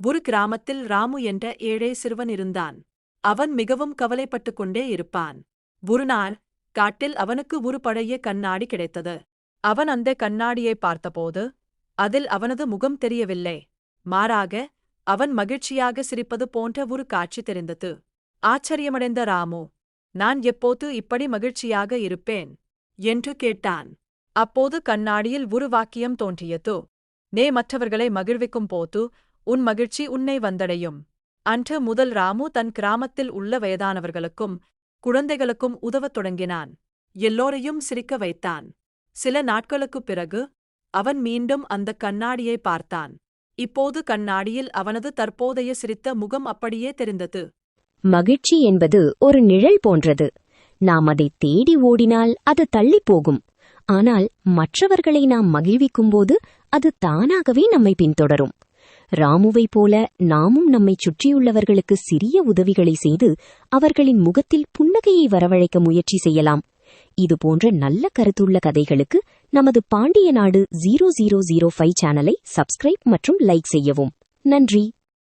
ஒரு கிராமத்தில் ராமு என்ற ஏழை சிறுவன் இருந்தான். அவன் மிகவும் கவலைப்பட்டுக் கொண்டே இருப்பான். ஒரு நாள் காட்டில் அவனுக்கு ஒரு பழைய கண்ணாடி கிடைத்தது. அவன் அந்த கண்ணாடியை பார்த்தபோது அதில் அவனது முகம் தெரியவில்லை. மாறாக அவன் மகிழ்ச்சியாக சிரிப்பது போன்ற ஒரு காட்சி தெரிந்தது. ஆச்சரியமடைந்த ராமு, நான் எப்போது இப்படி மகிழ்ச்சியாக இருப்பேன் என்று கேட்டான். அப்போது கண்ணாடியில் ஒரு வாக்கியம் தோன்றியது. நீ மற்றவர்களை மகிழ்விக்கும் போது உன் மகிழ்ச்சி உன்னை வந்தடையும். அன்று முதல் ராமு தன் கிராமத்தில் உள்ள வயதானவர்களுக்கும் குழந்தைகளுக்கும் உதவத் தொடங்கினான். எல்லோரையும் சிரிக்க வைத்தான். சில நாட்களுக்குப் பிறகு அவன் மீண்டும் அந்த கண்ணாடியை பார்த்தான். இப்போது கண்ணாடியில் அவனது தற்போதைய சிரித்த முகம் அப்படியே தெரிந்தது. மகிழ்ச்சி என்பது ஒரு நிழல் போன்றது. நாம் அதை தேடி ஓடினால் அது தள்ளிப் போகும். ஆனால் மற்றவர்களை நாம் மகிழ்விக்கும்போது அது தானாகவே நம்மை பின்தொடரும். ராமுவைப் போல நாமும் நம்மைச் சுற்றியுள்ளவர்களுக்கு சிறிய உதவிகளை செய்து அவர்களின் முகத்தில் புன்னகையை வரவழைக்க முயற்சி செய்யலாம். இதுபோன்ற நல்ல கருத்துள்ள கதைகளுக்கு நமது பாண்டிய நாடு 0005 சேனலை சப்ஸ்கிரைப் மற்றும் லைக் செய்யவும். நன்றி.